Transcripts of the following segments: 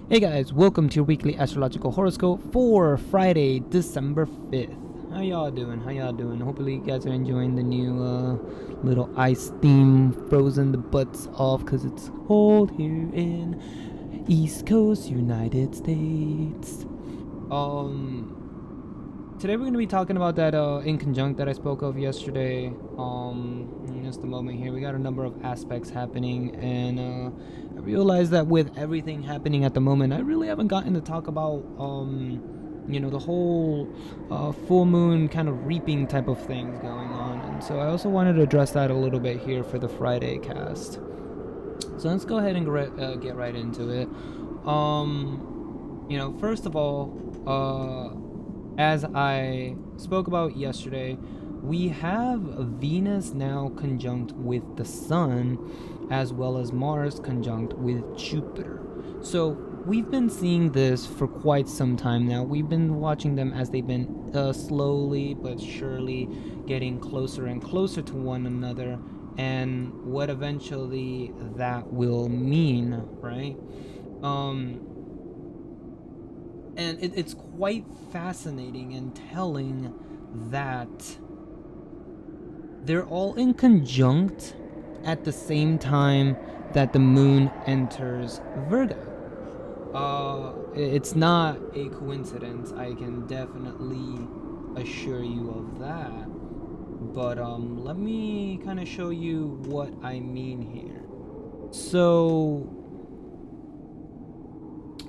Hey guys, welcome to your weekly astrological horoscope for Friday, December 5th. How y'all doing? Hopefully you guys are enjoying the new little ice theme, frozen the butts off because it's cold here in East Coast, United States. Today we're going to be talking about that in conjunct that I spoke of yesterday. In just a moment here, we got a number of aspects happening, and I realized that with everything happening at the moment, I really haven't gotten to talk about the whole full moon kind of reaping type of things going on, and so I also wanted to address that a little bit here for the Friday cast. So let's go ahead and get right into it. First of all, as I spoke about yesterday, we have Venus now conjunct with the Sun, as well as Mars conjunct with Jupiter. So we've been seeing this for quite some time now. We've been watching them as they've been slowly but surely getting closer and closer to one another, and what eventually that will mean, right? And it's quite fascinating and telling that they're all in conjunct at the same time that the moon enters Virgo. It's not a coincidence, I can definitely assure you of that. But let me kind of show you what I mean here. So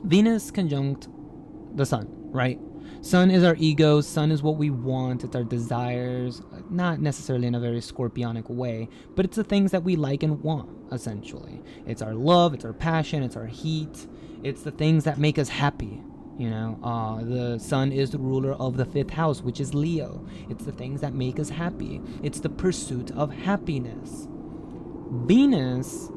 Venus conjunct the Sun, right? Sun is our ego, Sun is what we want, it's our desires, not necessarily in a very scorpionic way, but it's the things that we like and want, essentially. It's our love, it's our passion, it's our heat, it's the things that make us happy. The Sun is the ruler of the 5th house, which is Leo. It's the things that make us happy. It's the pursuit of happiness. Venus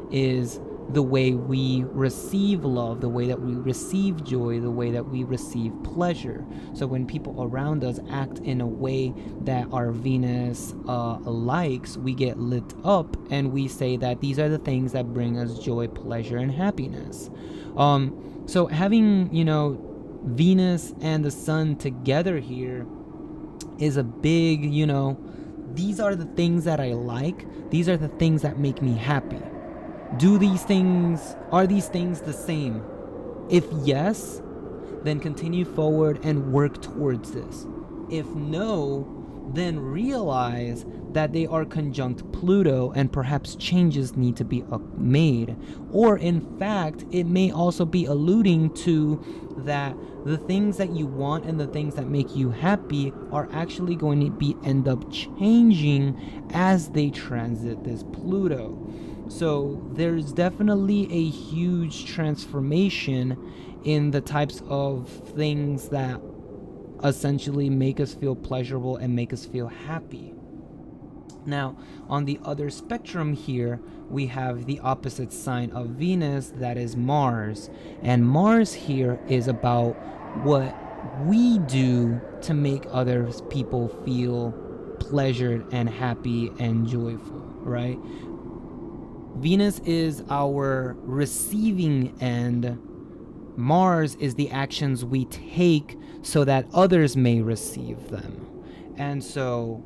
is the way we receive love, the way that we receive joy, the way that we receive pleasure. So when people around us act in a way that our Venus likes, we get lit up and we say that these are the things that bring us joy, pleasure, and happiness. So having, Venus and the Sun together here is a big, these are the things that I like, these are the things that make me happy. Are these things the same? If yes, then continue forward and work towards this. If no, then realize that they are conjunct Pluto and perhaps changes need to be made. Or in fact, it may also be alluding to that the things that you want and the things that make you happy are actually going to end up changing as they transit this Pluto. So there's definitely a huge transformation in the types of things that essentially make us feel pleasurable and make us feel happy. Now, on the other spectrum here, we have the opposite sign of Venus, that is Mars. And Mars here is about what we do to make other people feel pleasured and happy and joyful, right? Venus is our receiving end. Mars is the actions we take so that others may receive them. And so,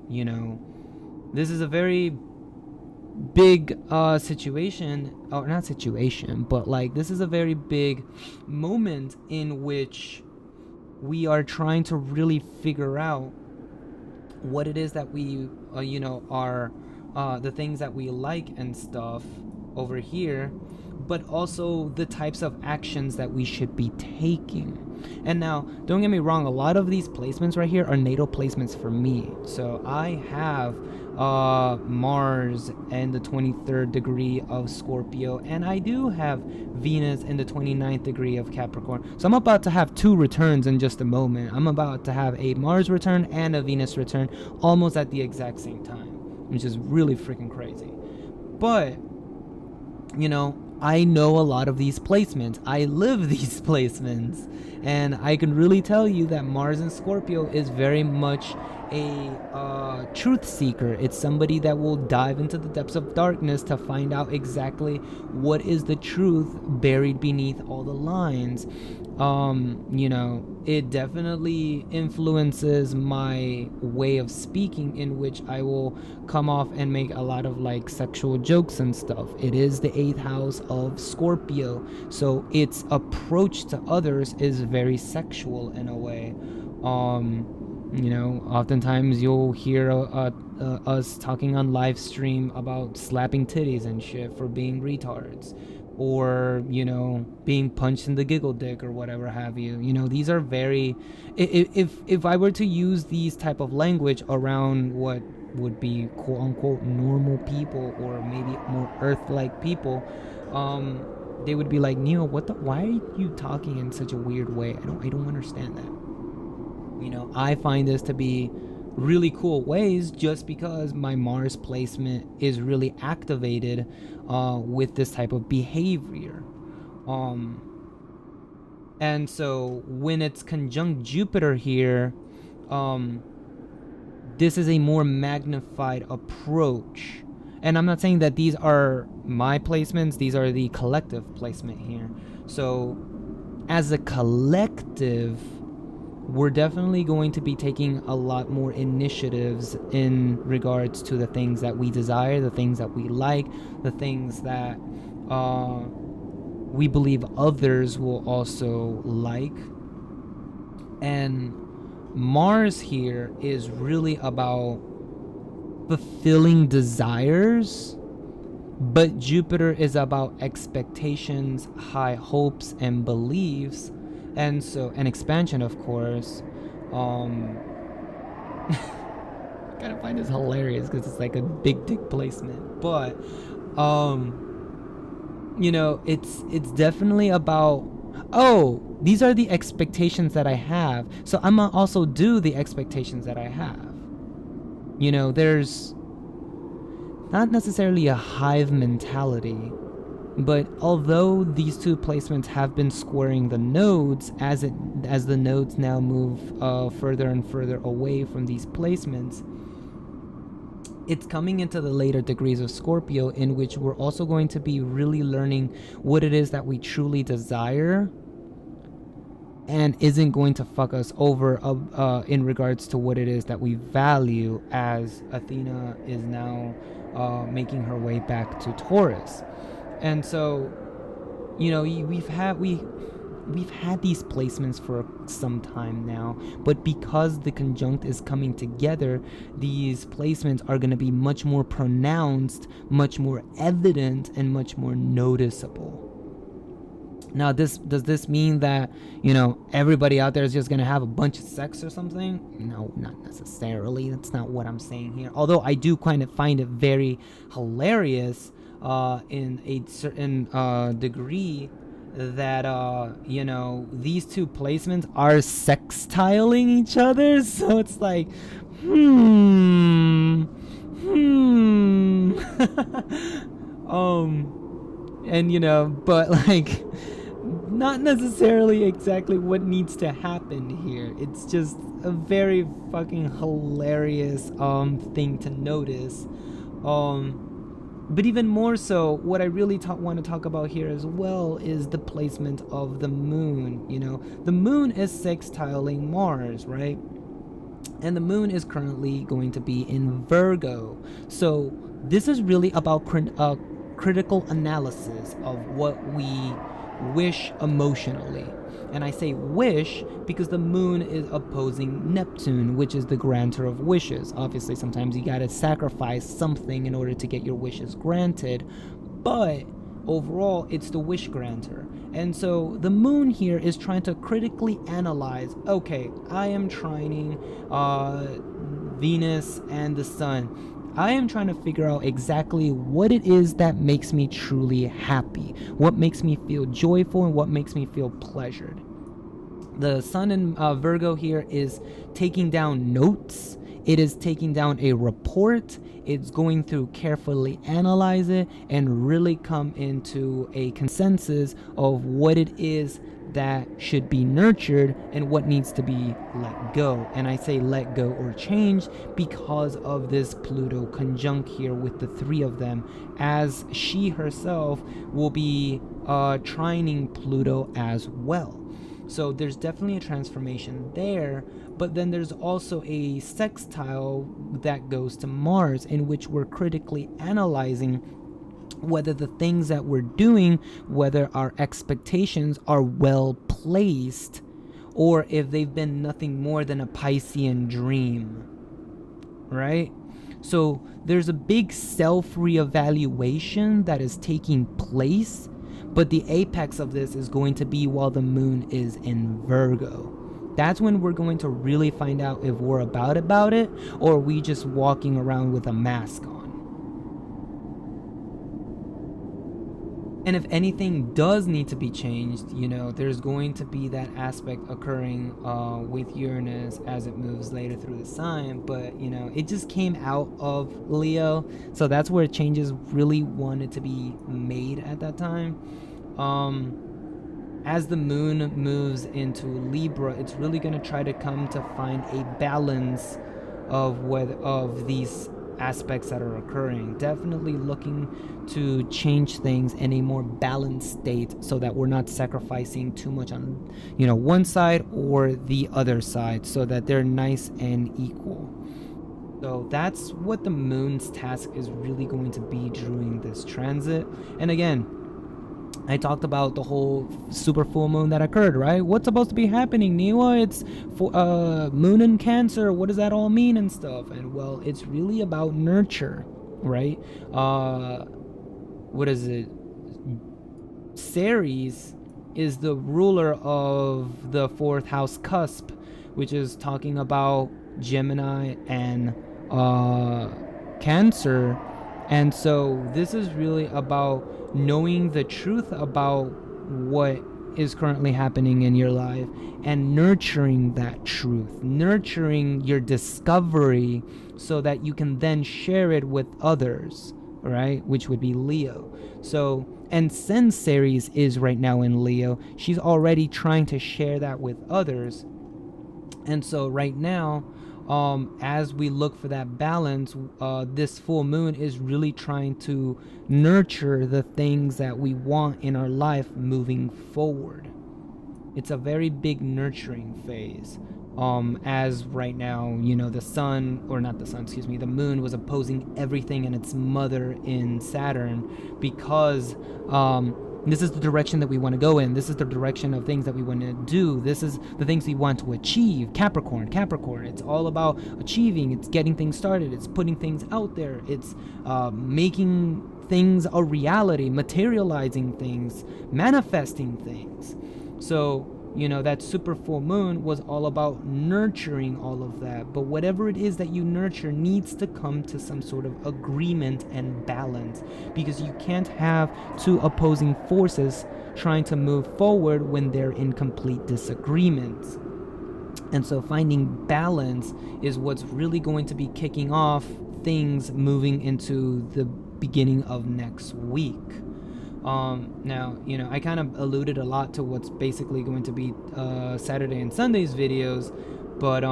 this is a very big situation, or not situation, but this is a very big moment in which we are trying to really figure out what it is that we, are the things that we like and stuff over here, but also the types of actions that we should be taking. And now, don't get me wrong, a lot of these placements right here are natal placements for me. So I have Mars in the 23rd degree of Scorpio, and I do have Venus in the 29th degree of Capricorn. So I'm about to have 2 returns in just a moment. I'm about to have a Mars return and a Venus return almost at the exact same time, which is really freaking crazy. But I know a lot of these placements. I live these placements, and I can really tell you that Mars in Scorpio is very much a truth seeker. It's somebody that will dive into the depths of darkness to find out exactly what is the truth buried beneath all the lines. It definitely influences my way of speaking, in which I will come off and make a lot of like sexual jokes and stuff. It is the 8th house of Scorpio, so its approach to others is very sexual in a way. Oftentimes you'll hear us talking on live stream about slapping titties and shit for being retards, or being punched in the giggle dick or whatever have you. These are very, if I were to use these type of language around what would be quote unquote normal people, or maybe more earth-like people, they would be like, Neo, why are you talking in such a weird way? I don't understand that. I find this to be really cool ways, just because my Mars placement is really activated with this type of behavior. And so when it's conjunct Jupiter here, this is a more magnified approach. And I'm not saying that these are my placements, these are the collective placement here. So as a collective, we're definitely going to be taking a lot more initiatives in regards to the things that we desire, the things that we like, the things that we believe others will also like. And Mars here is really about fulfilling desires, but Jupiter is about expectations, high hopes, and beliefs. And so, an expansion, of course. Kind of find this hilarious because it's like a big dick placement, but it's definitely about, these are the expectations that I have, so I'm gonna also do the expectations that I have. There's not necessarily a hive mentality. But although these two placements have been squaring the nodes, as the nodes now move further and further away from these placements, it's coming into the later degrees of Scorpio, in which we're also going to be really learning what it is that we truly desire, and isn't going to fuck us over in regards to what it is that we value, as Athena is now making her way back to Taurus. And so, we've had these placements for some time now, but because the conjunct is coming together, these placements are going to be much more pronounced, much more evident, and much more noticeable. Now, does this mean that, everybody out there is just going to have a bunch of sex or something? No, not necessarily. That's not what I'm saying here. Although I do kind of find it very hilarious in a certain degree that these two placements are sextiling each other. So it's like and but like not necessarily exactly what needs to happen here. It's just a very fucking hilarious thing to notice. But even more so, what I really want to talk about here as well is the placement of the moon. The moon is sextiling Mars, right? And the moon is currently going to be in Virgo. So this is really about critical analysis of what we wish emotionally. And I say wish because the moon is opposing Neptune, which is the grantor of wishes. Obviously, sometimes you gotta sacrifice something in order to get your wishes granted, but overall, it's the wish grantor. And so the moon here is trying to critically analyze, okay, I am trining Venus and the sun. I am trying to figure out exactly what it is that makes me truly happy, what makes me feel joyful, and what makes me feel pleasured. The sun in Virgo here is taking down notes It is taking down a report. It's going through, carefully analyze it, and really come into a consensus of what it is that should be nurtured and what needs to be let go. And I say let go or change because of this Pluto conjunct here with the three of them, as she herself will be trining Pluto as well. So there's definitely a transformation there, but then there's also a sextile that goes to Mars, in which we're critically analyzing whether the things that we're doing, whether our expectations are well placed, or if they've been nothing more than a Piscean dream, right? So there's a big self-reevaluation that is taking place, but the apex of this is going to be while the moon is in Virgo. That's when we're going to really find out if we're about it, or are we just walking around with a mask on. And if anything does need to be changed, there's going to be that aspect occurring with Uranus as it moves later through the sign. But, it just came out of Leo. So that's where changes really wanted to be made at that time. As the moon moves into Libra, it's really going to try to come to find a balance of these aspects that are occurring. Definitely looking to change things in a more balanced state so that we're not sacrificing too much on one side or the other side, so that they're nice and equal. So that's what the moon's task is really going to be during this transit. And again, I talked about the whole super full moon that occurred, right? What's supposed to be happening, Niwa? It's moon in Cancer. What does that all mean and stuff? And well, it's really about nurture, right? What is it? Ceres is the ruler of the fourth house cusp, which is talking about Gemini and Cancer. And so this is really about knowing the truth about what is currently happening in your life and nurturing that truth, nurturing your discovery so that you can then share it with others, right? Which would be Leo. So, and since Ceres is right now in Leo, she's already trying to share that with others. And so right now, as we look for that balance, this full moon is really trying to nurture the things that we want in our life moving forward. It's a very big nurturing phase. As right now, the sun, or not the sun, excuse me, the moon was opposing everything and its mother in Saturn, because this is the direction that we want to go in. This is the direction of things that we want to do. This is the things we want to achieve. Capricorn. It's all about achieving. It's getting things started. It's putting things out there. It's making things a reality, materializing things, manifesting things. So, that super full moon was all about nurturing all of that. But whatever it is that you nurture needs to come to some sort of agreement and balance, because you can't have two opposing forces trying to move forward when they're in complete disagreement. And so finding balance is what's really going to be kicking off things moving into the beginning of next week. Now, I kind of alluded a lot to what's basically going to be Saturday and Sunday's videos, but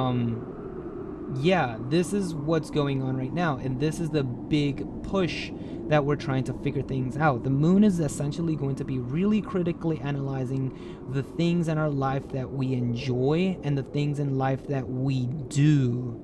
yeah, this is what's going on right now, and this is the big push that we're trying to figure things out. The moon is essentially going to be really critically analyzing the things in our life that we enjoy and the things in life that we do.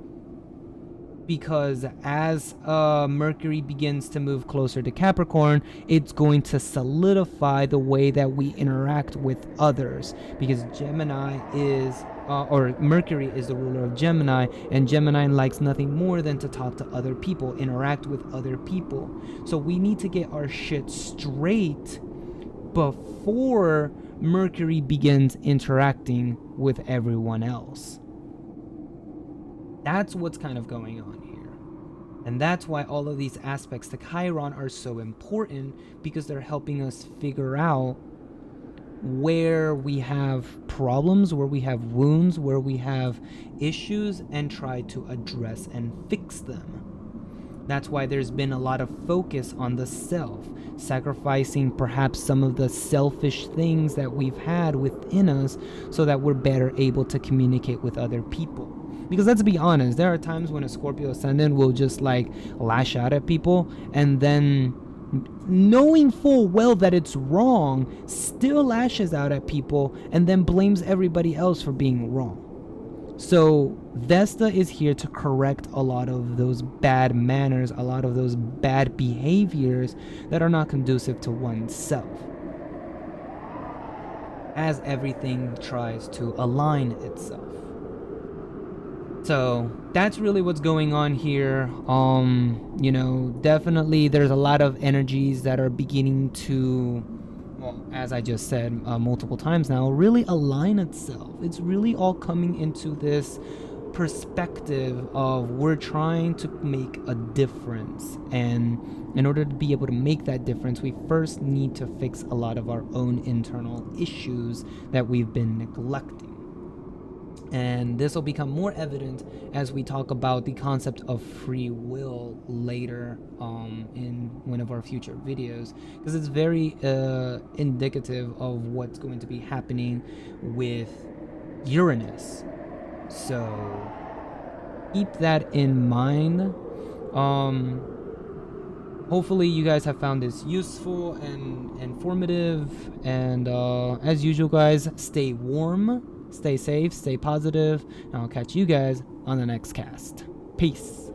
Because as Mercury begins to move closer to Capricorn, it's going to solidify the way that we interact with others. Because Gemini is, or Mercury is the ruler of Gemini, and Gemini likes nothing more than to talk to other people, interact with other people. So we need to get our shit straight before Mercury begins interacting with everyone else. That's what's kind of going on here. And that's why all of these aspects to Chiron are so important, because they're helping us figure out where we have problems, where we have wounds, where we have issues, and try to address and fix them. That's why there's been a lot of focus on the self, sacrificing perhaps some of the selfish things that we've had within us so that we're better able to communicate with other people. Because let's be honest, there are times when a Scorpio ascendant will just like lash out at people, and then knowing full well that it's wrong, still lashes out at people and then blames everybody else for being wrong. So Vesta is here to correct a lot of those bad manners, a lot of those bad behaviors that are not conducive to oneself, as everything tries to align itself. So that's really what's going on here. You know, definitely there's a lot of energies that are beginning to, well, as I just said multiple times now, really align itself. It's really all coming into this perspective of we're trying to make a difference, and in order to be able to make that difference, we first need to fix a lot of our own internal issues that we've been neglecting. And this will become more evident as we talk about the concept of free will later in one of our future videos, because it's very indicative of what's going to be happening with Uranus. So keep that in mind. Hopefully you guys have found this useful and informative, and as usual guys, stay warm, stay safe, stay positive, and I'll catch you guys on the next cast. Peace.